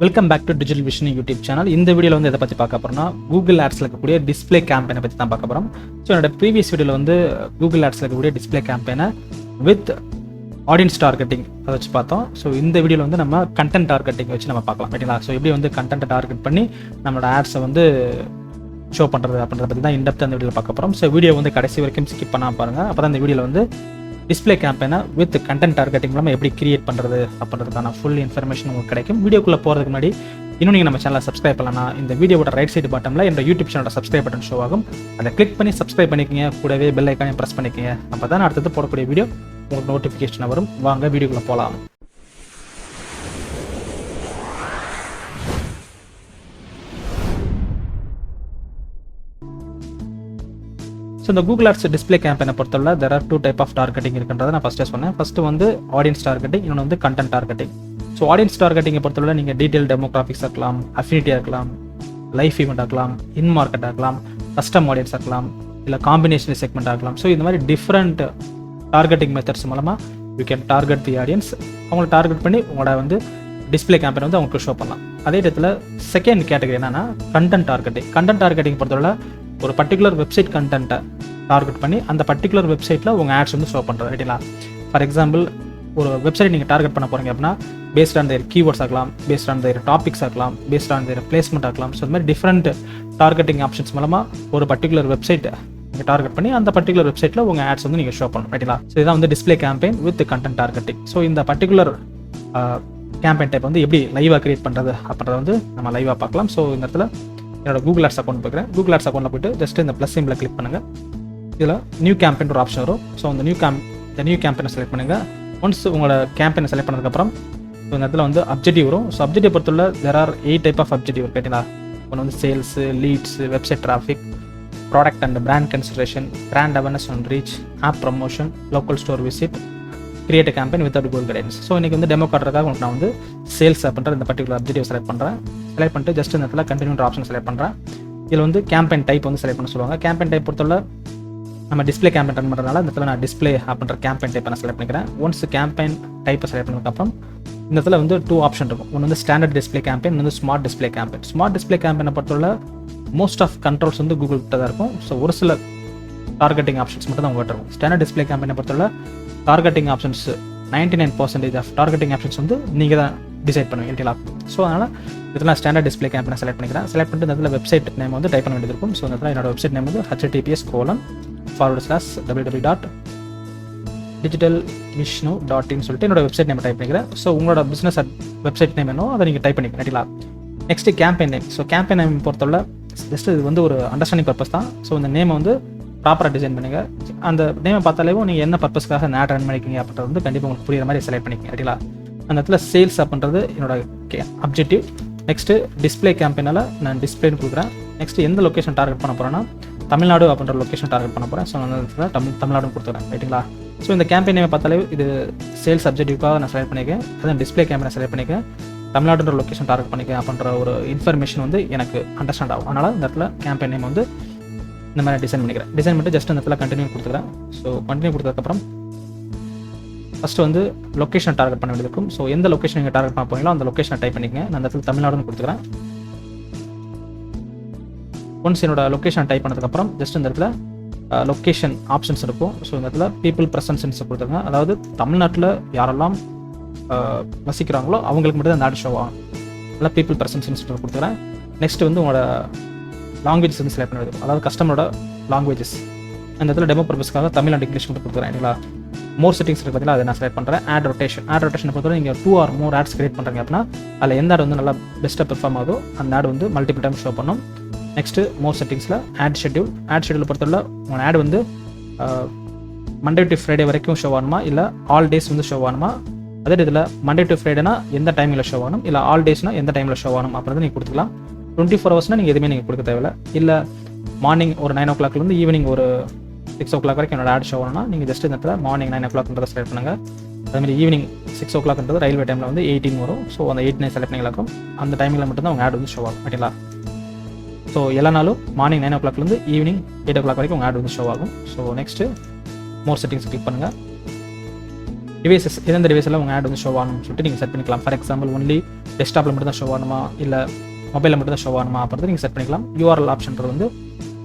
Welcome back to digital vision YouTube channel. இந்த வீடியோவில் வந்து எதை பற்றி பார்க்க போகிறோம்னா, கூகுள் ஆட்ஸில் இருக்கக்கூடிய டிஸ்பிளே கேம்பெயினை பற்றி தான் பார்க்க போகிறோம். ஸோ என்னோட ப்ரீவியஸ் வீடியோவில் வந்து கூகுள் ஆட்ஸில் இருக்கக்கூடிய டிஸ்பிளே கேம்பெயினை வித் ஆடியன்ஸ் டார்கெட்டிங் அதை வச்சு பார்த்தோம். ஸோ இந்த வீடியோவில் வந்து நம்ம கண்டென்ட் டார்கெட்டிங் வச்சு நம்ம பார்க்கலாம் ரைட்டுங்களா. ஸோ எப்படி வந்து கண்டென்ட்டை டார்கெட் பண்ணி நம்மளோட ஆட்ஸை வந்து ஷோ பண்ணுறது அப்படின்றத பற்றி தான் இன்டெப்த் அந்த வீடியோவில் பார்க்க போகிறோம். ஸோ வீடியோ வந்து கடைசி வரைக்கும் ஸ்கிப் பண்ணாமல் பாருங்கள். அப்போ தான் இந்த வீடியோவில் வந்து டிஸ்பிளே கேம்பெயினை வித் கண்டென்ட் டார்கெட்டிங் மூலமாக எப்படி கிரியேட் பண்ணுறது அப்படின்றதுக்கான ஃபுல் இன்ஃபர்மேஷன் உங்களுக்கு கிடைக்கும். வீடியோக்குள்ளே போகிறதுக்கு முன்னாடி இன்னும் நீங்கள் நம்ம சேனலை சப்ஸ்கிரைப் பண்ணலாம். இந்த வீடியோட ரைட் சைடு பாட்டமில் என்னோட யூடியூப் சேனலோட சப்ஸ்கிரைப் பட்டன் ஷோ ஆகும். அதை கிளிக் பண்ணி சப்ஸ்கிரைப் பண்ணிக்கங்க. கூடவே பெல் ஐக்கானையும் ப்ரெஸ் பண்ணிக்கங்க. அப்போ தான் அடுத்தது போடக்கூடிய வீடியோ உங்களுக்கு நோட்டிஃபிகேஷன் வரும். வாங்க வீடியோக்குள்ளே போகலாம். ஸோ இந்த கூகுள் ஆட்ஸ் டிஸ்பிளே கேம்பெயினை பொறுத்தவரை there are two type of targeting இருக்குன்றதை நான் ஃபஸ்ட்டே சொன்னேன். ஃபஸ்ட்டு வந்து ஆடியன்ஸ் டார்கெட்டிங், இன்னொன்று வந்து கண்டென்ட் டார்கெட்டிங். ஸோ ஆடியன்ஸ் டார்கெட்டிங்கை பொறுத்தவரை நீங்கள் டீட்டெயில் டெமோகிராஃபிக்ஸ் இருக்கலாம், அஃபினிட்டியாக இருக்கலாம், லைஃப் ஈவெண்ட் ஆகலாம், இன் மார்க்கெட் ஆகலாம், கஸ்டம் ஆடியன்ஸ் ஆகலாம், இல்லை காம்பினேஷன் செக்மெண்ட் ஆகலாம். ஸோ இந்த மாதிரி டிஃப்ரெண்ட் டார்கெட்டிங் மெத்தட்ஸ் மூலமாக you can target the audience. அவங்களை டார்கெட் பண்ணி உங்களோட வந்து டிஸ்பிளே கேம்பெயின் வந்து அவங்களுக்கு ஷோ பண்ணலாம். அதே இடத்துல செகண்ட் கேட்டகரி என்னன்னா கண்டென்ட் டார்கெட்டிங். கண்டென்ட் டார்கெட்டிங் பொறுத்தவரை ஒரு பர்டிகுலர் வெப்சைட் கண்டென்ட்டை டார்கெட் பண்ணி அந்த பர்டிகுலர் வெப்சைட்டில் உங்கள் ஆட்ஸ் வந்து ஷோ பண்ணுறது ரைட்டுங்களா. ஃபார் எக்ஸாம்பிள் ஒரு வெப்சைட் நீங்கள் டார்கெட் பண்ண போகிறீங்க அப்படின்னா பேஸ்ட் ஆன் தேர் கீவேர்ட்ஸ் ஆகலாம், பேஸ்ட் ஆன் தேர் டாபிக்ஸ் ஆகலாம், பேஸ்ட் ஆன் தேர் பிளேஸ்மெண்ட் ஆகலாம். ஸோ இந்த மாதிரி டிஃப்ரெண்ட் டார்கெட்டிங் ஆப்ஷன்ஸ் மூலமாக ஒரு பர்டிகுலர் வெப்சைட்டை நீங்கள் டார்கெட் பண்ணி அந்த பர்டிகுலர் வெப்சைட்டில் உங்கள் ஆட்ஸ் வந்து நீங்கள் ஷோ பண்ணணும் ரைட்டுங்களா. ஸோ இதான் வந்து display campaign with content targeting. So இந்த பர்டிகுலர் கேம்பெயின் டைப் வந்து எப்படி லைவாக கிரியேட் பண்ணுறது அப்படின்றத வந்து நம்ம லைவாக பார்க்கலாம். ஸோ இந்த இடத்துல என்னோட கூகுள் ஆட்ஸ் அக்கௌண்ட் பார்க்குறேன். கூகுள் ஆட்ஸ் அக்கௌண்ட்டில் போய்ட்டு ஜஸ்ட் இந்த ப்ளஸ் சிம்பிளை கிளிக் பண்ணுங்கள். இதில் நியூ கேம்பெயின் ஒரு ஆப்ஷன் வரும். ஸோ அந்த நியூ கேம்பெயினை செலக்ட் பண்ணுங்கள். ஒன்ஸ் உங்களோட கேம்பெயினை செலக்ட் பண்ணதுக்கப்புறம் இந்த இடத்துல வந்து அப்ஜெக்டிவ் வரும். ஸோ அப்ஜெக்டிவ் பொறுத்துள்ள there are 8 type of objective கேட்டீங்களா. ஒன்று வந்து sales, leads, website traffic, product and brand consideration, brand awareness and reach, app promotion, local store visit, create campaign with Google guidance. So இன்றைக்கி வந்து demo காட்டுறதுக்காக உங்களுக்கு நான் வந்து சேல்ஸ் அப்படின்ற இந்த பர்டிகுலர் அப்ஜெக்டிவ் செலக்ட் பண்ணுறேன். செலக்ட் பண்ணிட்டு ஜஸ்ட் இந்த இடத்துல கண்டினியூன்ற ஆப்ஷன் செலக்ட் பண்ணுறேன். இதில் வந்து கேம்பெயின் டைப் வந்து செலக்ட் பண்ண சொல்லுவாங்க. கேம்பெயின் டைப் பொறுத்தவரை நம்ம டிஸ்பிளே கேம்பெயின் ரன் பண்ணுறதுனால இந்த இடத்துல நான் டிஸ்பிளே அப்படின்ற கேம்பெயின் டைப்பை நான் செலக்ட் பண்ணிக்கிறேன். ஒன்ஸ் கேம்பெயின் டைப்பை செலக்ட் பண்ணதுக்கப்புறம் இந்த இடத்துல வந்து 2 ஆப்ஷன் இருக்கும். ஒன்று வந்து ஸ்டாண்டர்ட் டிஸ்பிளே கேம்பெயின், வந்து smart display campaign. Smart display கேம்பெயினை பொறுத்தவரை மோஸ்ட் ஆஃப் கண்ட்ரோல்ஸ் வந்து கூகுள் கிட்ட தான் இருக்கும். ஸோ ஒரு சில டார்கெட்டிங் ஆப்ஷன்ஸ் மட்டும் தான் உங்கள்கிட்ட இருக்கும். ஸ்டாண்டர்ட் டிஸ்பிளே கேம்பெயினை பொறுத்தவரை targeting options 99% of targeting options வந்து நீங்கள் தான் டிசைட் பண்ணுவீங்க ரைட்டுங்களா. ஸோ அதனால் இதெல்லாம் ஸ்டாண்டர்ட் டிஸ்பிளே கேம்பெயினை செலக்ட் பண்ணிக்கிறேன். செலக்ட் பண்ணிட்டு இந்த இடத்துல வெப்சைட் நேம் வந்து டைப் பண்ண வேண்டியது இருக்கும். ஸோ இந்த இடத்துல என்னோட வெப்சைட் நேம் வந்து https://www.digitalvishnu.in சொல்லிட்டு என்னோட வெப்சைட் நேம் டைப் பண்ணிக்கிறேன். ஸோ உங்களோட பிஸ்னஸ் வெப்சைட் நேம் என்னோ அதை நீங்கள் டைப் பண்ணிக்கிறேன் ரைட்டுங்களா. Next campaign name. So campaign name பொறுத்தவரை ஜஸ்ட் இது வந்து ஒரு அண்டர்ஸ்டாண்டிங் பர்பஸ் தான். ஸோ இந்த நேமை வந்து ப்ராப்பராக டிசைன் பண்ணுங்க. அந்த நேமை பார்த்தாலே நீங்கள் என்ன பர்பஸ்க்காக இந்த ஆட் ரன் பண்ணிக்கிங்க அப்படின்றது வந்து கண்டிப்பாக உங்களுக்கு புரியுற மாதிரி செலக்ட் பண்ணிக்கிங்க ரைட்டுங்களா. அந்த இடத்துல சேல்ஸ் அப்படின்றது என்னோட அப்ஜெக்டிவ். நெக்ஸ்ட்டு டிஸ்பிளே கேம்பெயினால் நான் டிஸ்பிளேன்னு கொடுக்குறேன். நெக்ஸ்ட்டு எந்த லொக்கேஷன் டார்கெட் பண்ண போகிறேன்னா தமிழ்நாடு அப்படின்ற லொக்கேஷன் டார்கெட் பண்ண போகிறேன். ஸோ அந்த இடத்துல தமிழ்நாடுன்னு கொடுத்துறேன் ரைட்டுங்களா. ஸோ இந்த கேம்பெயின் நேமை பார்த்தாலே இது சேல்ஸ் அப்ஜெக்டிவ்க்காக நான் செலக்ட் பண்ணிக்கிறேன். அதான் டிஸ்பிளே கேம்பெயினை செலக்ட் பண்ணிக்கிறேன். தமிழ்நாடுன்ற லொக்கேஷன் டார்கெட் பண்ணிக்கிறேன் அப்படின்ற ஒரு இன்ஃபர்மேஷன் வந்து எனக்கு அண்டர்ஸ்டாண்ட் ஆகும். அதனால் இந்த இடத்துல கேம்பெயின் நேம் வந்து இந்த மாதிரி டிசைன் பண்ணிக்கிறேன். டிசைன் பண்ணிட்டு ஜஸ்ட் அந்த இடத்துல கண்டினியூ கொடுத்துக்கிறேன். ஸோ கண்டினியூ கொடுத்ததுக்கப்புறம் ஃபஸ்ட்டு வந்து லொக்கேஷன் டார்கெட் பண்ண வேண்டியது இருக்கும். ஸோ எந்த லொக்கேஷன் நீங்கள் டார்கெட் பண்ண போகிறீங்களோ அந்த லொக்கேஷனை டைப் பண்ணிக்கங்க. நான் அந்த இடத்துல தமிழ்நாடுன்னு கொடுத்துக்கிறேன். ஒன்ஸ் என்னோட லொக்கேஷன் டைப் பண்ணதுக்கப்புறம் ஜஸ்ட் இந்த இடத்துல லொக்கேஷன் ஆப்ஷன்ஸ் இருக்கும். ஸோ இந்த இடத்துல பீப்புள் ப்ரெசன்ஸ் கொடுத்துருங்க. அதாவது தமிழ்நாட்டில் யாரெல்லாம் வசிக்கிறாங்களோ அவங்களுக்கு மட்டும் தான் இந்த ஆட் ஷோ ஆகும். அதனால் பீப்புள் ப்ரெசன்ஸ் கொடுத்துக்கிறேன். நெக்ஸ்ட் வந்து உங்களோட லாங்குவேஜஸ் வந்து செலக்ட் பண்ண வேண்டும். அதாவது கஸ்டமரோட லாங்குவேஜஸ். அந்த இடத்துல டெமோ பர்பஸ்க்காக தமிழ் அண்ட் இங்கிலீஷ் மட்டும் கொடுத்துக்கிறேன் இல்லைங்களா. மோர் செட்டிங்ஸ் இருக்குது பார்த்தீங்களா, அதை நான் செலக்ட் பண்ணுறேன். ஆட் ரொட்டேஷனை பொறுத்தவரை நீங்கள் 2 or more ஆட்ஸ் கிரியேட் பண்ணுறீங்க அப்படின்னா அதில் எந்த ஆட் வந்து நல்லா பெஸ்ட்டாக பெர்ஃபார்ம் ஆகுதோ அந்த ஆட் வந்து மல்டிபிள் டைம் ஷோ பண்ணும். நெக்ஸ்ட்டு மோர் செட்டிங்ஸில் ஆட் ஷெட்யூல் பொறுத்தவரை உங்கள் ஆட் வந்து மண்டே டு ஃப்ரைடே வரைக்கும் ஷோ ஆகணுமா, இல்லை ஆல் டேஸ் வந்து ஷோ ஆகணுமா. அதே இதில் மண்டே டு ஃப்ரைடேனா எந்த டைமில் ஷோ ஆகணும், இல்லை ஆல் டேஸ்னால் எந்த டைமில் ஷோ ஆகணும் அப்படின்றத நீங்கள் கொடுத்துக்கலாம். 24 hours நீங்கள் எதுவுமே நீங்கள் கொடுக்க தேவையில்லை. இல்லை மார்னிங் ஒரு 9 o'clockலேருந்து ஈவினிங் ஒரு 6 o'clock வரைக்கும் என்னோட ஆட் ஷோ ஆகணும்னா நீங்கள் ஜஸ்ட் இந்த இடத்துல மார்னிங் 9 o'clockன்றதை செலக்ட் பண்ணுங்கள். அதேமாதிரி ஈவினிங் 6 o'clockன்றது ரயில்வே டைமில் வந்து 18 வரும். ஸோ அந்த 8 செலக்ட் பண்ணிங்களாக்கும் அந்த டைமில் மட்டும்தான் உங்கள் ஆட் வந்து ஷோ ஆகும் ரைட்டுங்களா. ஸோ எல்லா நாளும் மார்னிங் 9 o'clockலேருந்து ஈவினிங் 8 o'clock வரைக்கும் உங்கள் ஆட் வந்து ஷோ ஆகும். ஸோ நெக்ஸ்ட்டு மோர் செட்டிங்ஸ் கிளிக் பண்ணுங்கள். டிவைசஸ் எந்தெந்த டிவைஸில் உங்கள் ஆட் வந்து ஷோ ஆகணும்னு சொல்லிட்டு நீங்கள் செட் பண்ணிக்கலாம். ஃபார் எக்ஸாம்பிள் ஒன்லி டெஸ்க்டாப்பில் மட்டும் தான் ஷோ ஆகணுமா, இல்லை மொபைலில் மட்டும் தான் ஷோ ஆகணுமா அப்படின்றத நீங்கள் செட் பண்ணிக்கலாம். URL ஆப்ஷன்றது வந்து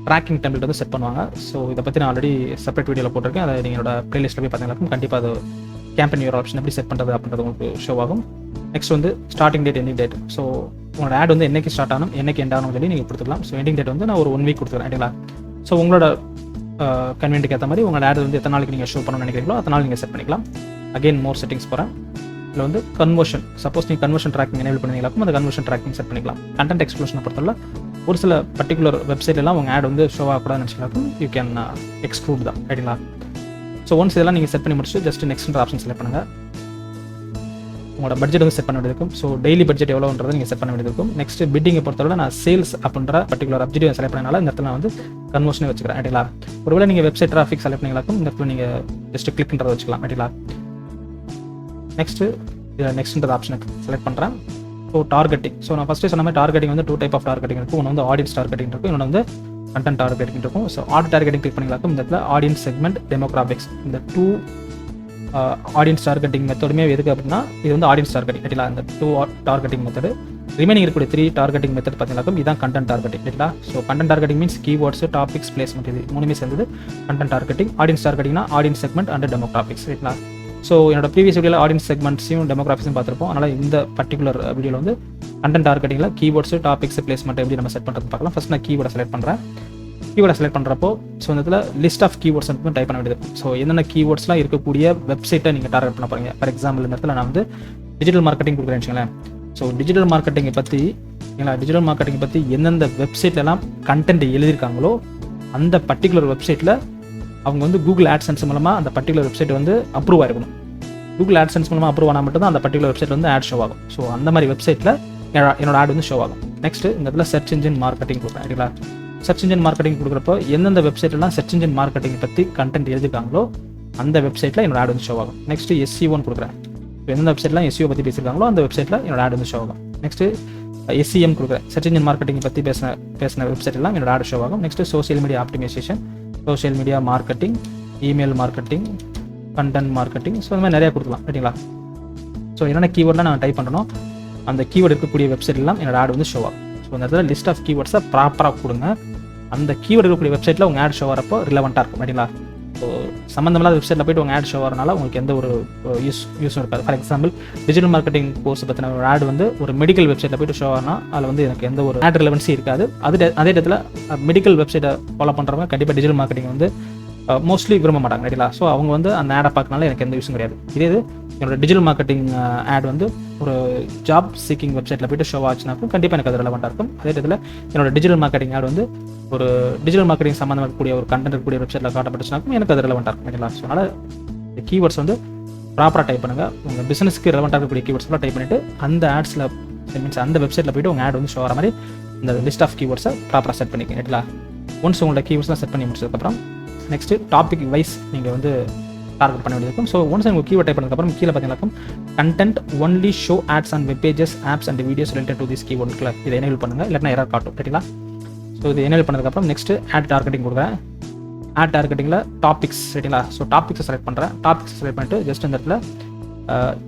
ட்ராக்கிங் டெம்ப்ளேட் வந்து செட் பண்ணுவாங்க. ஸோ இதை பற்றி நான் ஆல்ரெடி செப்பரேட் வீடியோவில் போட்டிருக்கேன். அதை நீங்களோட ப்ளேலிஸ்ட்டில் போய் பார்த்தீங்கன்னா கண்டிப்பாக அது கேம்பெயின் URL ஆப்ஷன் எப்படி செட் பண்ணுறது அப்படின்றது உங்களுக்கு ஷோ ஆகும். நெக்ஸ்ட் வந்து starting date, ending date. So உங்களோட ஆட் வந்து என்னைக்கு ஸ்டார்ட் ஆகணும், என்னைக்கு எண்ட் ஆகணும் சொல்லி நீங்கள் கொடுத்துக்கலாம். ஸோ எண்டிங் டேட் வந்து நான் ஒரு 1 வீக் கொடுத்துக்கிறேன் ரைட்டுங்களா. ஸோ உங்களோட கன்வீனியன்ட்டுக்கு ஏற்ற மாதிரி உங்களோட ஆட் வந்து எத்தனை நாளைக்கு நீங்கள் ஷோ பண்ணணும்னு நினைக்கிறீங்களோ அத்தனை நாள் நீங்கள் செட் பண்ணிக்கலாம். அகைன் மோர் செட்டிங்ஸ் போகிறேன். இதில் வந்து கன்வர்ஷன், சப்போஸ் நீங்கள் கன்வர்ஷன் ட்ராக்கிங் எனேபிள் பண்ணிங்களாக்கும் அந்த கன்வர்ஷன் ட்ராக்கிங் செட் பண்ணிக்கலாம். கண்டென்ட் எக்ஸ்க்ளூஷனை பொறுத்தவரை ஒரு சில பர்டிகுலர் வெப்சைட்லாம் உங்கள் ஆட் வந்து ஷோ ஆகக்கூடாதுன்னு நினச்சிங்களாக்கும் யூ கேன் எக்ஸ்க்ளூட் தான் ரைட்டுங்களா. ஸோ ஒன்ஸ் இதெல்லாம் நீங்கள் செட் பண்ணி முடிச்சு ஜஸ்ட் நெக்ஸ்ட் ஆப்ஷன் செலக்ட் பண்ணுங்கள். உங்களோட பட்ஜெட் வந்து செட் பண்ண வேண்டியது இருக்கும். ஸோ டெய்லி பட்ஜெட் எவ்வளோன்றதை நீங்கள் செட் பண்ண வேண்டியது இருக்கும். நெக்ஸ்ட் பிட்டிங்கை பொறுத்தவரை நான் சேல்ஸ் அப்படின்ற பர்டிகுலர் அப்ஜெக்டிவ் செலக்ட் பண்ணனால இந்த இடத்துல நான் வந்து கன்வர்ஷனே வச்சுக்கிறேன் ரைட்டுங்களா. ஒருவேளை நீங்கள் வெப்சைட் டிராஃபிக் செலக்ட் பண்ணிங்களாக்கும் இந்த இடத்துல நீங்கள் ஜஸ்ட் கிளிக்ன்றதை வச்சுக்கலாம் ரைட்டுங்களா. நெக்ஸ்ட்டு இதில் நெக்ஸ்ட்ன்ற ஆப்ஷனுக்கு செலக்ட் பண்ணுறேன். So targeting. ஸோ நான் ஃபஸ்ட்டு சொன்ன மாதிரி டார்கெட்டிங் வந்து 2 டைப் ஆஃப் டார்கெட்டிங் இருக்கும். ஒன்று வந்து ஆடியன்ஸ் டார்கெட்டிங் இருக்கும், இன்னொன்று வந்து கண்டென்ட் டார்கெட்டிங் இருக்கும். ஸோ டார்கெட்டிங் கிளிக் பண்ணிங்களாக்கும் இந்த இடத்துல ஆடியன்ஸ் செக்மெண்ட், டெமோகிராபிக்ஸ் இந்த 2 ஆடியன்ஸ் டார்கெட்டிங் மெத்தடுமே எதுக்கு அப்படின்னா இது வந்து ஆடியன்ஸ் டார்கெட்டிங் ரைட்டுங்களா. இந்த 2 டார்கெட்டிங் மெத்தடு. ரிமைனிங் இருக்கக்கூடிய 3 டார்கெட்டிங் மெத்தட் பார்த்தீங்கன்னாக்கும் இதான் கண்டென்ட் டார்கெட்டிங் ரைட்டுங்களா. So content targeting means keywords, topics, placement, இது 3மே சேர்ந்தது கண்டென்ட் டார்கெட்டிங். ஆடியன்ஸ் டார்கெட்டிங்னா ஆடியன்ஸ் செக்மெண்ட் அண்ட் டெமோகிராபிக்ஸ் ரைட்டுங்களா. ஸோ என்னோட ப்ரீவியஸ் வீடியோவில் ஆடியன்ஸ் செக்மெண்ட்ஸையும் டெமோகிராஃபிக்ஸும் பார்த்துருப்போம். அதனால் இந்த பர்டிகுலர் வீடியோவில் வந்து கண்டென்ட் டார்கெட்டிங்கில் கீவேர்ட்ஸ், டாபிக்ஸ், பிளேஸ்மெண்ட் எப்படி நம்ம செட் பண்ணுறது பார்க்கலாம். ஃபஸ்ட் நான் கீவேர்டை செலக்ட் பண்ணுறேன். கீவேர்டை செலக்ட் பண்ணுறப்போ ஸோ இந்த இடத்துல லிஸ்ட் ஆஃப் கீவேர்ட்ஸ் வந்து டைப் பண்ண வேண்டியது. ஸோ என்னென்ன கீவேர்ட்ஸ்லாம் இருக்கக்கூடிய வெப்சைட்டை நீங்கள் டார்கெட் பண்ண போகிறீங்க. ஃபார் எக்ஸாம்பிள் இந்த இடத்துல நான் வந்து டிஜிட்டல் மார்க்கெட்டிங் கொடுக்குறேன்னு வச்சுங்களேன். ஸோ டிஜிட்டல் மார்க்கெட்டிங்கை பற்றி எந்தெந்த வெப்சைட்லலாம் கண்டென்ட் எழுதியிருக்காங்களோ அந்த பர்டிகுலர் வெப்சைட்டில் அவங்க வந்து கூகுள் ஆட்சன்ஸ் மூலமாக அந்த பர்டிகுலர் வெப்சைட் வந்து அப்ரூவ் ஆகிருக்கணும். கூகுள் ஆட்சன்ஸ் மூலமாக அப்ரூவ் ஆனால் மட்டும் தான் அந்த பர்டிகுலர் வெப்சைட் வந்து ஆட் ஷோ ஆகும். ஸோ அந்த மாதிரி வெப்சைட்டில் என்னோட ஆட் வந்து ஷோ ஆகும். நெக்ஸ்ட் இந்த இடத்துல சர்ச் இன்ஜின் மார்க்கெட்டிங் கொடுக்குறேன் ரைட்டுங்களா. சர்ச் இன்ஜின் மார்க்கெட்டிங் கொடுக்குறப்போ எந்தெந்த வெப்சைட்லாம் சர்ச் இன்ஜின் மார்க்கெட்டிங் பற்றி கண்டென்ட் எழுதிருக்காங்களோ அந்த வெப்சைட்டில் என்னோட ஆட் வந்து ஷோ ஆகும். நெக்ஸ்ட் SEO கொடுக்குறேன். எந்தெந்த வெப்சைட்லாம் SEO பற்றி பேசியிருக்காங்களோ அந்த வெப்சைட்டில் என்னோட ஆட் வந்து ஷோ ஆகும். நெக்ஸ்ட் SEM கொடுக்குறேன். சர்ச் இன்ஜின் மார்க்கெட்டிங் பற்றி பேசின வெப்சைட் எல்லாம் என்னோட ஆட் ஷோ ஆகும். Next social media optimisation, social media marketing, email marketing, content marketing. So இந்த மாதிரி நிறையா கொடுக்கலாம் ரைட்டுங்களா. ஸோ என்னென்ன கீவேர்ட்லாம் நான் டைப் பண்ணணும் அந்த கீவேர்டு இருக்கக்கூடிய வெப்சைட் எல்லாம் என்னோட ஆட் வந்து ஷோ ஆகும். ஸோ அந்த இடத்துல லிஸ்ட் ஆஃப் கீவேர்ட்ஸை ப்ராப்பராக கொடுங்க. அந்த கீவேர்டு இருக்கக்கூடிய வெப்சைட்டில் உங்கள் ஆட் ஷோ வரப்போ ரிலவெண்ட்டாக இருக்கும் ரைட்டுங்களா. ஸோ சம்மந்தமில்லாத வெப்சைட்டில் போய்ட்டு உங்கள் ஆட் ஷோ வரனால உங்களுக்கு எந்த ஒரு யூஸும் இருக்காது. For example digital marketing course பற்றின ஒரு ஆட் வந்து ஒரு மெடிக்கல் வெப்சைட்டில் போய்ட்டு ஷோ ஆனால் அதில் வந்து எனக்கு எந்த ஒரு ஆட் ரிலவன்ஸி இருக்காது. அதே இடத்துல மெடிக்கல் வெப்சைட்டை ஃபாலோ பண்ணுறவங்க கண்டிப்பாக டிஜிட்டல் மார்க்கெட்டிங் வந்து மோஸ்ட்லி விரும்ப மாட்டாங்க ரைட்டுங்களா. ஸோ அவங்க வந்து அந்த ஆடை பார்க்கனால எனக்கு எந்த யூஸும் கிடையாது. இதே என்னோட டிஜிட்டல் மார்க்கெட்டிங் ஆட் வந்து ஒரு ஜாப் சீக்கிங் வெப்சைட்டில் போய்ட்டு ஷோ ஆச்சுனாக்கும் கண்டிப்பாக எனக்கு அது ரெலவெண்ட்டாக இருக்கும். அதே இடத்துல என்னோட டிஜிட்டல் மார்க்கெட்டிங் ஆட் வந்து ஒரு டிஜிட்டல் மார்க்கெட்டிங் சம்மந்தமாக இருக்கக்கூடிய ஒரு கண்டென்ட் இருக்கக்கூடிய வெப்சைட்டில் காட்டப்பட்டுச்சுனாக்கும் எனக்கு அது ரெலவெண்ட்டாக இருக்கும் ரைட்டுங்களா. ஸோ அதனால் இந்த கீவேர்ட்ஸ் வந்து ப்ராப்பராக டைப் பண்ணுங்கள். உங்கள் பிஸ்னஸ்க்கு ரெலவெண்ட்டாக இருக்கக்கூடிய கீவேர்ட்ஸ்லாம் டைப் பண்ணிவிட்டு அந்த ஆட்ஸில் மீன்ஸ் அந்த வெப்சைட்டில் போய்ட்டு உங்கள் ஆட் வந்து ஷோ ஆகிற மாதிரி இந்த லிஸ்ட் ஆஃப் கீவேர்ட்ஸை ப்ராப்பராக செட் பண்ணிக்கங்க ரைட்டுங்களா. ஒன்ஸ் உங்களோட கீவேர்ட்ஸ்லாம் செட் பண்ணி முடிச்சதுக்கப்புறம் நெக்ஸ்ட்டு டாபிக் வைஸ் நீங்கள் வந்து டார்கெட் பண்ண வேண்டியது இருக்கும். ஸோ ஒன்ஸ் உங்களுக்கு கீவேர்ட் டைப் பண்ணதுக்கப்புறம் கீழே பார்த்தீங்கன்னாக்கும் content only show ads and web pages, apps and videos related to this keyword இருக்குல்ல, இதை எனேபிள் பண்ணுங்கள். இல்லைனா எரர் காட்டும் ரைட்டுங்களா. ஸோ இது எனேபிள் பண்ணதுக்கப்புறம் நெக்ஸ்ட்டு ஆட் டார்கெட்டிங் கொடுக்குறேன். ஆட் டார்கெட்டிங்கில் டாபிக்ஸ் ரைட்டுங்களா. ஸோ டாபிக்ஸை செலக்ட் பண்ணுறேன். டாபிக்ஸ் செலக்ட் பண்ணிட்டு ஜஸ்ட் இந்த இடத்துல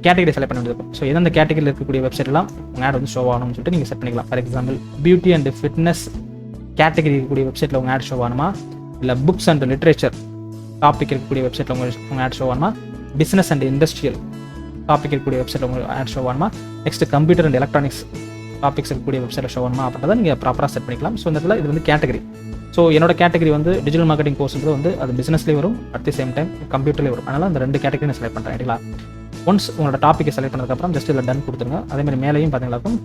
கேட்டகரி செலக்ட் பண்ண வேண்டியது இருக்கும். ஸோ எந்தெந்த கேட்டகரியில் இருக்கக்கூடிய வெப்சைட்லாம் உங்கள் ஆட் வந்து ஷோ ஆகணும்னு சொல்லிட்டு நீங்கள் செட் பண்ணிக்கலாம். For example beauty and fitness category இருக்கக்கூடிய வெப்சைட்டில் உங்கள் ஆட் ஷோ ஆகணுமா, இல்லை புக்ஸ் அண்ட் லிட்ரேச்சர் டாபிக் இருக்கக்கூடிய வெப்சைட்டில் உங்கள் ஆட் ஷோ ஆகணுமா, பிஸ்னஸ் அண்ட் இண்டஸ்ட்ரியல் டாபிக் இருக்கக்கூடிய வெப்சைட்டில் உங்கள் ஆட் ஷோ ஆகணுமா, next computer and electronics topics இருக்கக்கூடிய வெப்சைட்டில் ஷோ ஆகணுமா அப்படின்றத நீங்கள் ப்ராப்பராக செட் பண்ணிக்கலாம். ஸோ இந்த இடத்துல இது வந்து கேட்டகரி. ஸோ என்னோட கேட்டகரி வந்து டிஜிட்டல் மார்க்கெட்டிங் கோர்ஸ்ன்றது வந்து அது பிஸ்னஸ்லேயே வரும், அட் தி சேம் டைம் கம்ப்யூட்டர்லேயே வரும். அதனால் அந்த 2 கேட்டகரி நான் செலக்ட் பண்ணுறேன் ரைட்டுங்களா. ஒன்ஸ் உங்களோட டாப்பிக்கை செலக்ட் பண்ணதுக்கப்புறம் ஜஸ்ட் இதில் டன் கொடுத்துருங்க. அதேமாதிரி மேலேயும் பார்த்தீங்கன்னாக்கும்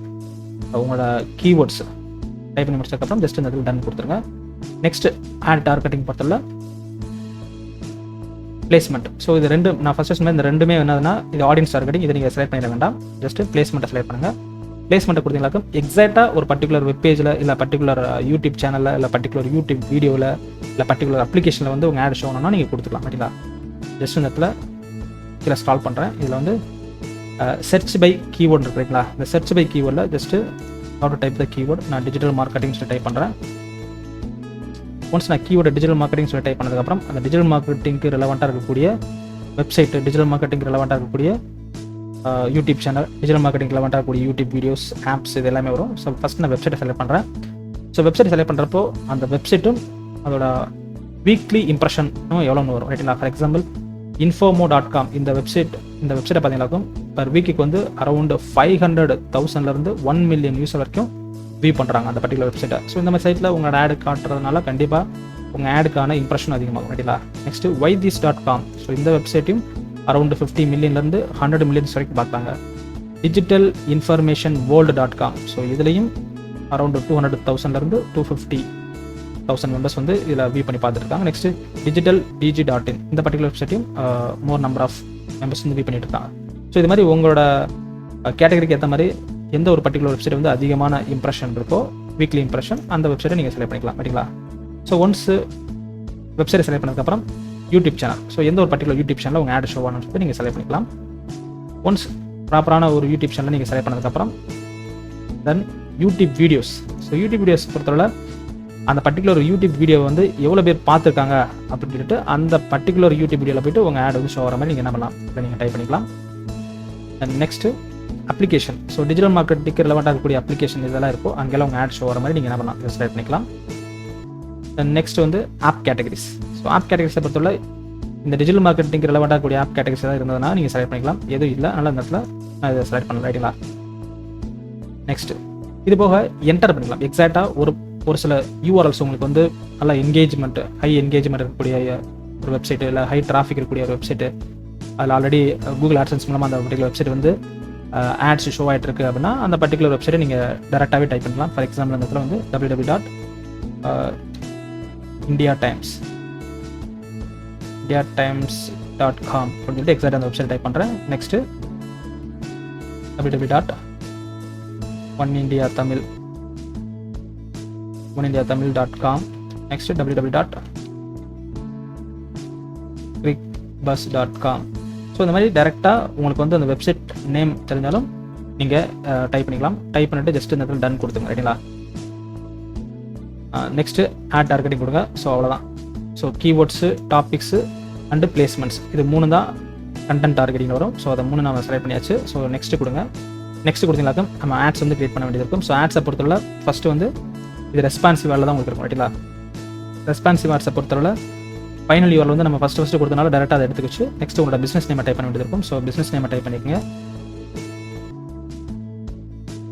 உங்களோட கீவேர்ட்ஸ் டைப் பண்ணி முடிச்சதுக்கப்புறம் ஜஸ்ட் இந்த இதில் டன் கொடுத்துருங்க. நெக்ஸ்ட் ஆட் டார்கெட்டிங் பொறுத்தவரை பிளேஸ்மெண்ட். ஸோ இது நான் ஃபர்ஸ்ட் சொன்ன இந்த ரெண்டுமே என்னதுன்னா இது ஆடியன்ஸ் டார்கெட்டிங், இதை நீங்கள் செலக்ட் பண்ணிட வேண்டாம். ஜஸ்ட் பிளேஸ்மெண்ட்டை செலக்ட் பண்ணுங்கள். பிளேஸ்மெண்ட்டை கொடுத்தீங்களாக்கும் எக்ஸாக்டாக ஒரு பர்டிகுலர் வெப் பேஜில் இல்லை பர்டிகுலர் யூடியூப் சேனலில் இல்லை பர்டிகுலர் யூடியூப் வீடியோவில் இல்லை பர்டிகுலர் அப்ளிகேஷனில் வந்து உங்கள் ஆட் ஷோ ஆகணும்னா நீங்கள் கொடுத்துக்கலாம் ரைட்டுங்களா. ஜஸ்ட் இந்த இடத்துல கீழே ஸ்டால் பண்ணுறேன். இதில் வந்து சர்ச் பை கீவேர்டு இருக்கு ரைட்டுங்களா. இந்த சர்ச் பை கீவேர்டில் just how to type the keyword நான் டிஜிட்டல் மார்க்கெட்டிங் சொல்லி டைப் பண்ணுறேன். ஒன்ஸ் நான் கீவேர்டு டிஜிட்டல் மார்க்கெட்டிங் சொல்லி டைப் பண்ணதுக்கப்புறம் அந்த டிஜிட்டல் மார்க்கெட்டிங்க்கு ரெலவெண்ட்டாக இருக்கக்கூடிய வெப்சைட் டிஜிட்டல் மார்க்கெட்டிங் ரெலவெண்ட்டாக இருக்கக்கூடிய யூடியூப் சேனல், டிஜிட்டல் மார்க்கெட்டிங் ரெலவெண்ட்டாக இருக்கக்கூடிய யூடியூப் வீடியோஸ், ஆப்ஸ் இது எல்லாமே வரும். ஸோ ஃபஸ்ட் நான் வெப்சைட்டை செலக்ட் பண்ணுறேன். ஸோ வெப்சைட் செலக்ட் பண்ணுறப்போ அந்த வெப்சைட்டும் அதோட வீக்லி இம்ப்ரெஷனும் எவ்வளோன்னு வரும் ரைட்டுங்களா. ஃபார் எக்ஸாம்பிள் info.com இந்த வெப்சைட்டை பார்த்தீங்கன்னாக்கும் பர் வீக்குக்கு வந்து அரௌண்ட் 500,000 1 million யூசர் வரைக்கும் வியூ பண்ணுறாங்க அந்த பர்டிகுலர் வெப்சைட்டை. ஸோ இந்த மாதிரி சைட்டில் உங்களோட ஆடு காட்டுறதுனால கண்டிப்பாக உங்கள் ஆடுக்கான இம்ப்ரெஷன் அதிகமாகும் ரைட்டுங்களா. Next whythis.com. ஸோ இந்த வெப்சைட்டையும் அரௌண்ட் 50 million 100 million வரைக்கும் பார்த்தாங்க. டிஜிட்டல் இன்ஃபர்மேஷன் வேர்ல்டு.com. ஸோ இதுலேயும் அரௌண்ட் 200,000 250,000 மெம்பர்ஸ் வந்து இதில் வியூ பண்ணி பார்த்துருக்காங்க. நெக்ஸ்ட் டிஜிட்டல் dg.in இந்த பர்டிகுலர் வெப்சைட்டையும் மோர் நம்பர் ஆஃப் மெம்பர்ஸ் வந்து வியூ பண்ணிட்டு இருக்காங்க. ஸோ இது மாதிரி உங்களோட கேட்டகரிக்கு ஏற்ற மாதிரி எந்த ஒரு பர்டிகுலர் வெப்சைட் வந்து அதிகமான இம்ப்ரெஷன் இருக்கோ, வீக்லி இம்ப்ரெஷன், அந்த வெப்சைட்டை நீங்கள் செலக்ட் பண்ணிக்கலாம் ரைட்டுங்களா. ஸோ ஒன்ஸ் வெப்சைட்டை செலக்ட் பண்ணதுக்கப்புறம் யூடியூப் சேனல், ஸோ எந்த ஒரு பர்டிகுலர் யூடியூப் சேனலில் உங்கள் ஆட் ஷோ ஆகணும்னு சொல்லி நீங்கள் செலக்ட் பண்ணிக்கலாம். ஒன்ஸ் ப்ராப்பரான ஒரு யூடியூப் சேனலை நீங்கள் செலக்ட் பண்ணதுக்கப்புறம் then YouTube videos. So YouTube videos பொறுத்தவரை அந்த பர்டிகுலர் யூடியூப் வீடியோ வந்து எவ்வளோ பேர் பார்த்துருக்காங்க அப்படின்னு சொல்லிட்டு அந்த பர்டிகுலர் யூடியூப் வீடியோவில் போய்ட்டு உங்கள் ஆட் வந்து ஷோ ஆகிற மாதிரி நீங்கள் என்ன பண்ணலாம், இதை நீங்கள் டைப் பண்ணிக்கலாம். And next application. So digital மார்க்கெட்டிங்க்கு ரெலவெண்ட்டாக இருக்கக்கூடிய அப்ளிகேஷன் இதெல்லாம் இருக்கும், அங்கெல்லாம் உங்கள் ஆட் ஷோ ஆகிற மாதிரி நீங்கள் என்ன பண்ணலாம், இதை செலக்ட் பண்ணிக்கலாம். அண்ட் நெக்ஸ்ட் வந்து ஆப் கேட்டகரிஸ். ஸோ ஆப் கேட்டகரிஸை பொறுத்தவரை இந்த டிஜிட்டல் மார்க்கெட்டிங்க்கு ரெலவெண்ட்டாக இருக்கக்கூடிய ஆப் கேட்டகரிஸ் ஏதாவது இருந்ததுன்னா நீங்கள் செலக்ட் பண்ணிக்கலாம். எதுவும் இல்லை அதனால் இந்த இடத்துல நான் இதை செலக்ட் பண்ணலாம் ரைட்டுங்களா. நெக்ஸ்ட் இது போக என்டர் பண்ணிக்கலாம். எக்ஸாக்டாக ஒரு சில யூஆர்எல்ஸ் உங்களுக்கு வந்து நல்லா என்கேஜ்மெண்ட், ஹை என்கேஜ்மெண்ட் இருக்கக்கூடிய ஒரு வெப்சைட்டு, இல்லை ஹை டிராஃபிக் இருக்கக்கூடிய ஒரு வெப்சைட்டு, அதில் ஆல்ரெடி கூகுள் ஆட்சன்ஸ் மூலமாக அந்த பர்டிகுலர் வெப்சைட் வந்து ஆட்ஸ் ஷோ ஆகிட்டு இருக்கு அப்படின்னா அந்த பர்டிகுலர் வெப்சைட்டை நீங்கள் டேரெக்டாகவே டைப் பண்ணலாம். ஃபார் எக்ஸாம்பிள் அந்த இடத்துல வந்து www.indiatimes.com அப்படின்னு சொல்லிட்டு எக்ஸாக்டாக அந்த வெப்சைட் டைப் பண்ணுறேன். Next www.oneindiatamil.com. next www.clickbus.com. So இந்த மாதிரி டேரெக்டாக உங்களுக்கு வந்து அந்த வெப்சைட் நேம் தெரிஞ்சாலும் நீங்கள் டைப் பண்ணிக்கலாம். டைப் பண்ணிட்டு ஜஸ்ட் இந்த இடத்துல டன் கொடுத்துங்க ரைட்டுங்களா. நெக்ஸ்ட்டு ஆட் டார்கெட்டிங் கொடுங்க. ஸோ அவ்வளோதான். So keywords, topics and placements இது 3 தான் கண்டென்ட் டார்கெட்டிங் வரும். ஸோ அதை 3 நம்ம செலக்ட் பண்ணியாச்சு. ஸோ நெக்ஸ்ட்டு கொடுங்க. நெக்ஸ்ட் கொடுத்தீங்களாக்க நம்ம ஆட்ஸ் வந்து கிரியேட் பண்ண வேண்டியது இருக்கும். ஸோ ஆட்ஸை பொறுத்தவரை ஃபஸ்ட்டு வந்து இது ரெஸ்பான்சிவ் வேலை தான் உங்களுக்கு இருக்கும் ரைட்டுங்களா. ரெஸ்பான்சிவ் ஆட்ஸை பொறுத்தவரை ஃபைனல் யூஆர்எல் வந்து நம்ம ஃபஸ்ட்டு கொடுத்தனால டேரெக்டாக அதை எடுத்துக்கிச்சு. நெக்ஸ்ட் உங்களோட பிஸ்னஸ் நேமை டைப் பண்ண வேண்டியது இருக்கும். ஸோ பிஸ்னஸ் நேமை டைப் பண்ணிக்கங்க.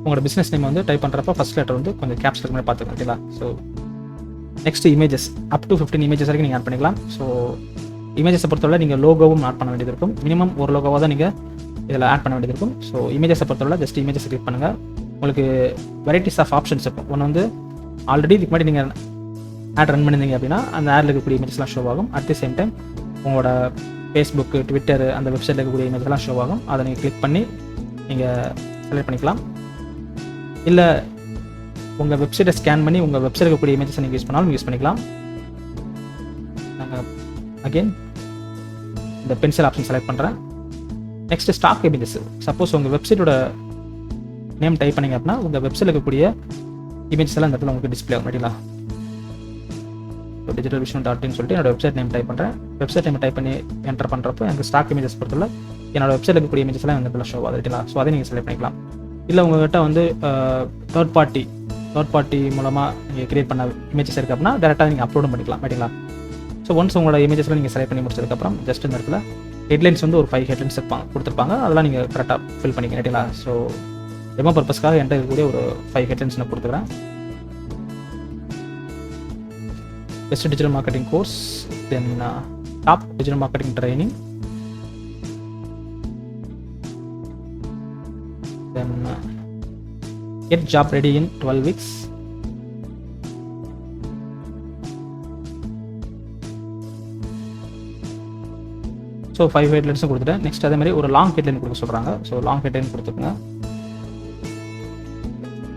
உங்களோட பிஸ்னஸ் நேம் வந்து டைப் பண்ணுறப்ப ஃபஸ்ட் லெட்டர் வந்து கொஞ்சம் கேப்ஸ் மாதிரி பார்த்துக்கணும் ரைட்டுங்களா. So next images, up to 15 images வரைக்கும் நீங்கள் ஆட் பண்ணிக்கலாம். ஸோ இமேஜஸை பொறுத்தவரை நீங்கள் லோகோவும் ஆட் பண்ண வேண்டியது இருக்கும். மினிமம் ஒரு லோகோவாக தான் நீங்கள் இதில் ஆட் பண்ண வேண்டியது இருக்கும். ஸோ இமேஜஸை பொறுத்தவரை ஜஸ்ட் இமேஜஸ் கிளிக் பண்ணுங்கள். உங்களுக்கு வெரைட்டிஸ் ஆஃப் ஆப்ஷன்ஸ் இருக்கும். ஒன்று வந்து ஆல்ரெடி இதுக்கு முன்னாடி நீங்கள் ஆட் ரன் பண்ணியிருந்தீங்க அப்படின்னா அந்த ஆடில் இருக்கக்கூடிய இமேஜஸ்லாம் ஷோ ஆகும். அட் தி சேம் டைம் உங்களோட ஃபேஸ்புக்கு, ட்விட்டர் அந்த வெப்சைட்டில் இருக்கக்கூடிய இமேஜஸ்லாம் ஷோ ஆகும். அதை நீங்கள் கிளிக் பண்ணி நீங்கள் செலக்ட் பண்ணிக்கலாம். இல்லை உங்கள் வெப்சைட்டை ஸ்கேன் பண்ணி உங்கள் வெப்சைட் இருக்கக்கூடிய இமேஜஸை நீங்கள் யூஸ் பண்ணாலும் யூஸ் பண்ணிக்கலாம். நாங்கள் அகெயின் இந்த பென்சில் ஆப்ஷன் செலக்ட் பண்ணுறேன். Next stock images. சப்போஸ் உங்கள் வெப்சைட்டோட நேம் டைப் பண்ணிங்க அப்படின்னா உங்கள் வெப்சைட்டில் இருக்கக்கூடிய இமேஜஸ் எல்லாம் இந்த இடத்துல உங்களுக்கு டிஸ்பிளே ஆகும் ரைட்டுங்களா. digitalvision.in சொல்லிட்டு என்னோட வெப்சைட் நேம் டைப் பண்ணுறேன். வெப்சைட் நேம் டைப் பண்ணி என்டர் பண்ணுறப்போ எனக்கு ஸ்டாக் இமேஜஸ் பொறுத்தவரை என்னோட வெப்சைட்டில் இருக்கக்கூடிய இமேஜஸ் எல்லாம் இந்த இடத்துல ஷோ ஆகுது ரைட்டுங்களா. ஸோ அதை நீங்கள் செலக்ட் பண்ணிக்கலாம். இல்லை உங்கள்கிட்ட வந்து தேர்ட் பார்ட்டி மூலமாக நீங்கள் கிரியேட் பண்ண இமேஜஸ் இருக்குது அப்படின்னா டேரெக்டாக நீங்கள் அப்லோடும் பண்ணிக்கலாம் ரைட்டுங்களா. ஸோ ஒன்ஸ் உங்களோட இமேஜஸ்லாம் நீங்கள் செலக்ட் பண்ணி முடிச்சதுக்கப்புறம் ஜஸ்ட் இந்த இடத்துல ஹெட்லைன்ஸ் வந்து ஒரு 5 ஹெட்லைன்ஸ் கொடுத்துருப்பாங்க. அதெல்லாம் நீங்கள் கரெக்டாக ஃபில் பண்ணிக்க ரைட்டுங்களா. ஸோ டெமோ பர்பஸ்க்காக என்கிட்ட இருக்கக்கூடிய ஒரு 5 ஹெட்லைன்ஸ் நான் கொடுத்துக்கிறேன். Best digital marketing course, then top digital marketing training, then get job ready in 12 weeks, so 5 ஹெட்லைன்ஸும் கொடுத்துட்டேன். நெக்ஸ்ட் அதே மாதிரி ஒரு லாங் ஹெட்லைன் கொடுக்க சொல்கிறாங்க. ஸோ லாங் ஹெட்லைன் கொடுத்துருக்குங்க.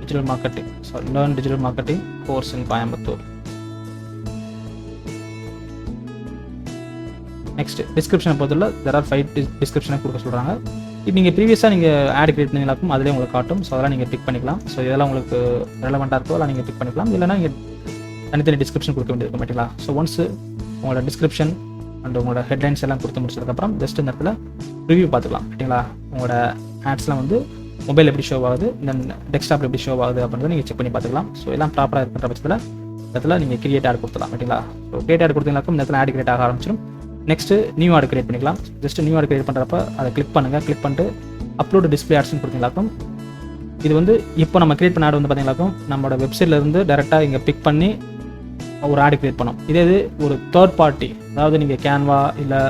Digital marketing, so learn digital marketing course in Coimbatore. Next டிஸ்கிரிப்ஷனை பொறுத்தவரை there are 5 டிஸ்கிரிப்ஷனை கொடுக்க சொல்கிறாங்க. இப்போ நீங்கள் ப்ரீவியஸாக நீங்கள் ஆட் கிரியேட் பண்ணிங்களாக்கும் அதிலே உங்களுக்கு காட்டும். ஸோ அதெல்லாம் நீங்கள் பிக் பண்ணிக்கலாம். ஸோ இதெல்லாம் உங்களுக்கு ரெலவெண்ட்டாக இருக்கோ அதெல்லாம் நீங்கள் பிக் பண்ணிக்கலாம். இல்லைனா நீங்கள் தனித்தனி டிஸ்கிரிப்ஷன் கொடுக்க வேண்டியது இருக்கும் ரைட்டுங்களா. ஸோ ஒன்ஸ் உங்களோட டிஸ்கிரிப்ஷன் அண்ட் உங்களோட ஹெட்லைன்ஸ் எல்லாம் கொடுத்து முடிச்சதுக்கப்புறம் ஜஸ்ட் இந்த இடத்துல ரிவ்யூ பார்த்துக்கலாம் ரைட்டுங்களா. உங்களோட ஆட்ஸ்லாம் வந்து மொபைல் எப்படி ஷோ ஆகுது, தென் டெஸ்க்டாப் எப்படி ஷோ ஆகுது அப்படின்றத நீங்கள் செக் பண்ணி பார்த்துக்கலாம். ஸோ எல்லாம் ப்ராப்பராக இருக்கிற பட்சத்தில் இந்த இடத்துல நீங்கள் கிரியேட் ஆட் கொடுத்துலாம் ரைட்டுங்களா. ஸோ கிரியேட் ஆட் கொடுத்தீங்களாக்கும் இந்த இடத்துல ஆட் கிரியேட் ஆக ஆரம்பிச்சிடும். நெக்ஸ்ட்டு நியூ ஆட் கிரியேட் பண்ணிக்கலாம். ஜஸ்ட் நியூ ஆட் கிரியேட் பண்ணுறப்ப அதை கிளிக் பண்ணுங்கள். கிளிக் பண்ணிட்டு அப்லோடு டிஸ்பிளே ஆட்ஸ்னு கொடுத்தீங்களாக்கும் இது வந்து இப்போ நம்ம கிரியேட் பண்ண ஆட் வந்து பார்த்தீங்களாக்கும் நம்மளோட வெப்சைட்லேருந்து டேரெக்டாக இங்கே பிக் பண்ணி ஒரு ஆட் கிரியேட் பண்ணோம். இதே இது ஒரு தேர்ட் பார்ட்டி, அதாவது நீங்கள் கேன்வா இல்லை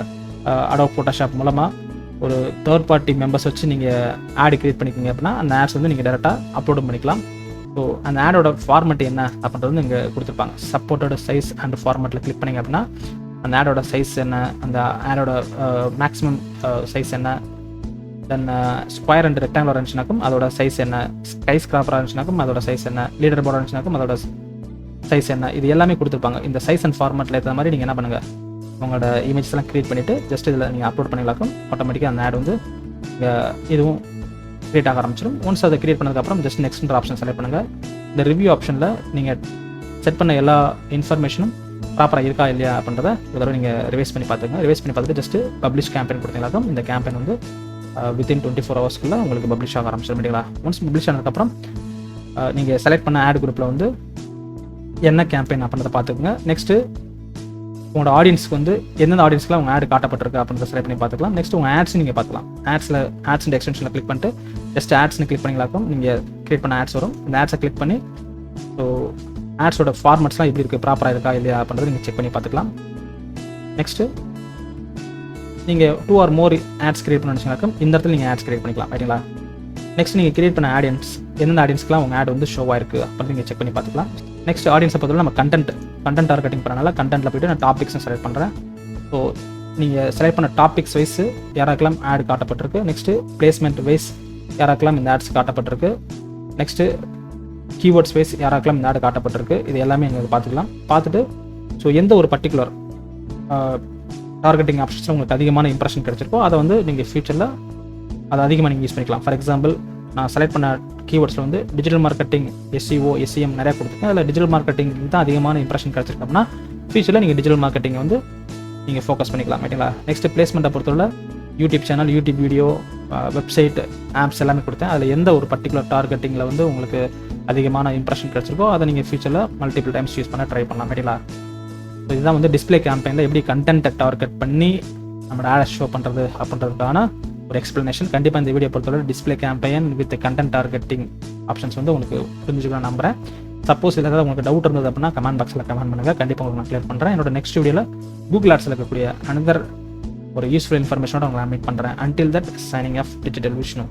அடோப் ஃபோட்டோஷாப் மூலமாக ஒரு தேர்ட் பார்ட்டி மெம்பர்ஸ் வச்சு நீங்கள் ஆட் கிரியேட் பண்ணிக்கிங்க அப்படின்னா அந்த ஆட்ஸ் வந்து நீங்கள் டேரெக்டாக அப்லோடும் பண்ணிக்கலாம். ஸோ அந்த ஆடோட ஃபார்மெட் என்ன அப்படின்றது வந்து இங்கே கொடுத்துருப்பாங்க. சப்போர்ட்டோட சைஸ் அண்ட் ஃபார்மெட்டில் கிளிக் பண்ணிங்க அப்படின்னா அந்த ஆடோட சைஸ் என்ன, அந்த ஆடோட மேக்ஸிமம் சைஸ் என்ன, தென் ஸ்கொயர் அண்ட் ரெக்டாங்குலர் இருந்துச்சுனாக்கும் அதோட சைஸ் என்ன, ஸ்கை ஸ்கிராப்பராக இருந்துச்சுனாக்கும் அதோட சைஸ் என்ன, லீடர் போர்டாக இருந்துச்சுனாக்கும் அதோட சைஸ் என்ன, இது எல்லாமே கொடுத்துருப்பாங்க. இந்த சைஸ் அண்ட் ஃபார்மெட்டில் இருக்கிற மாதிரி நீங்கள் என்ன பண்ணுங்கள், உங்களோட இமேஜஸ் எல்லாம் க்ரியேட் பண்ணிவிட்டு ஜஸ்ட் இதில் நீங்கள் அப்லோட் பண்ணிங்களாக்கும் ஆட்டோமேட்டிக்காக அந்த ஆட் வந்து இதுவும் க்ரியேட் ஆக ஆரம்பிச்சிடும். ஒன்ஸ் அதை க்ரியேட் பண்ணதுக்கப்புறம் ஜஸ்ட் நெக்ஸ்ட்ன்ற ஆப்ஷன் செலக்ட் பண்ணுங்கள். இந்த ரிவ்யூ ஆப்ஷனில் நீங்கள் செட் பண்ண எல்லா இன்ஃபர்மேஷனும் ப்ராப்பராக இருக்கா இல்லையா அப்படின்றத ஒரு தடவை நீங்கள் ரிவைஸ் பண்ணி பார்த்துங்க. ரிவைஸ் பண்ணி பார்த்துட்டு ஜஸ்ட் பப்ளிஷ் கேம்பெயின் கொடுத்தீங்களாக்கும் இந்த கேம்பெயின் வந்து வித்தின் 24 ஹவர்ஸ்க்குள்ளே உங்களுக்கு பப்ளிஷ் ஆக ஆரம்பிச்சிடும் இல்லைங்களா. ஒன்ஸ் பப்ளிஷ் ஆனதுக்கப்புறம் நீங்கள் செலக்ட் பண்ண ஆட் குரூப்பில் வந்து என்ன கேம்பெயின் அப்படின்றத பார்த்துக்குங்க. நெக்ஸ்ட்டு உங்களோட ஆடியன்ஸ்க்கு வந்து எந்தெந்த ஆடியன்ஸ்க்குலாம் உங்கள் ஆட் காட்டப்பட்டிருக்கு அப்படின்றத செலக்ட் பண்ணி பார்த்துக்கலாம். நெக்ஸ்ட் உங்கள் ஆட்ஸ் நீங்கள் பார்த்துக்கலாம். ஆட்ஸ் அண்ட் எக்ஸ்டென்ஷனில் கிளிக் பண்ணிட்டு ஜஸ்ட் ஆட்ஸ்னு கிளிக் பண்ணிங்களாக்கும் நீங்கள் கிரியேட் பண்ண ஆட்ஸ் வரும். இந்த ஆட்ஸை கிளிக் பண்ணி ஸோ ஆட்ஸோட ஃபார்மெட்ஸ்லாம் எப்படி இருக்குது, ப்ராப்பராக இருக்கா இல்லையா அப்படின்றத நீங்கள் செக் பண்ணி பார்த்துக்கலாம். நெக்ஸ்ட்டு நீங்கள் 2 or more ஆட்ஸ் கிரியேட் பண்ணி இந்த இடத்துல நீங்கள் ஆட்ஸ் கிரியேட் பண்ணிக்கலாம் ரைட்டுங்களா. நெக்ஸ்ட் நீங்கள் கிரியேட் பண்ண ஆடியன்ஸ் எந்தெந்த ஆடியன்ஸ்க்குலாம் உங்கள் ஆட் வந்து ஷோ ஆயிருக்கு அப்படின்னு நீங்கள் செக் பண்ணி பார்த்துக்கலாம். நெக்ஸ்ட் ஆடியன்ஸை பொறுத்தவரை நம்ம கண்டென்ட் டார்கெட்டிங் பண்ணனால கண்டென்ட்டில் போய்ட்டு நான் டாபிக்ஸும் செலக்ட் பண்ணுறேன். ஸோ நீங்கள் செலக்ட் பண்ண டாபிக்ஸ் வைஸ் யாராக்கெல்லாம் ஆட் காட்டப்பட்டிருக்கு, நெக்ஸ்ட்டு பிளேஸ்மெண்ட் வைஸ் யாராக்கெல்லாம் இந்த ஆட்ஸ் காட்டப்பட்டிருக்கு, நெக்ஸ்ட்டு கீவேர்ட்ஸ் வைஸ் யாராக்கெல்லாம் இந்த ஆட் காட்டப்பட்டிருக்கு, இது எல்லாமே நீங்கள் பார்த்துக்கலாம். பார்த்துட்டு ஸோ எந்த ஒரு பர்டிகுலர் டார்கெட்டிங் ஆப்ஷன்ஸில் உங்களுக்கு அதிகமான இம்ப்ரெஷன் கிடைச்சிருக்கோ அதை வந்து நீங்கள் ஃபியூச்சரில் அதை அதிகமாக நீங்கள் யூஸ் பண்ணிக்கலாம். ஃபார் எக்ஸாம்பிள் நான் செலக்ட் பண்ண கீவேர்ட்ஸில் வந்து டிஜிட்டல் மார்க்கெட்டிங், SEO, SEM நிறையா கொடுத்துருக்கேன். அதில் டிஜிட்டல் மார்க்கெட்டிங் தான் அதிகமான இம்ப்ரெஷன் கிடச்சிருக்கு அப்படின்னா ஃபியூச்சரில் நீங்கள் டிஜிட்டல் மார்க்கெட்டிங் வந்து நீங்கள் ஃபோக்கஸ் பண்ணிக்கலாம் ரைட்டுங்களா. நெக்ஸ்ட் பிளேஸ்மெண்ட்டை பொறுத்தவரை YouTube channel, YouTube video, website, apps எல்லாமே கொடுத்தேன். அதில் எந்த ஒரு பர்டிகுலர் டார்கெட்டிங்கில் வந்து உங்களுக்கு அதிகமான இம்ப்ரெஷன் கிடச்சிருக்கோ அதை நீங்கள் ஃபியூச்சரில் மல்டிபிள் டைம்ஸ் யூஸ் பண்ண ட்ரை பண்ணலாம் ரைட்டுங்களா. ஸோ இதுதான் வந்து டிஸ்பிளே கேம்பெயினில் எப்படி கண்டென்ட்டை டார்கெட் பண்ணி நம்மளோட ஆட் ஷோ பண்ணுறது அப்படின்றதுக்கான ஒரு எக்ஸ்பிளனேஷன். கண்டிப்பாக இந்த வீடியோ பொறுத்தவரை display campaign with content targeting options வந்து உங்களுக்கு புரிஞ்சுக்கலாம் நம்புறேன். சப்போஸ் இதில் ஏதாவது உங்களுக்கு டவுட் இருந்தது அப்படின்னா கமெண்ட் பாக்ஸில் கமெண்ட் பண்ணுங்கள். கண்டிப்பாக உங்களுக்கு நான் கிளியர் பண்ணுறேன். என்னோட நெக்ஸ்ட் வீடியோவில் கூகுள் ஆட்ஸில் இருக்கக்கூடிய அனதர் ஒரு யூஸ்ஃபுல் இன்ஃபர்மேஷனோட உங்களை மீட் பண்ணுறேன். Until that signing off digital Vishnu.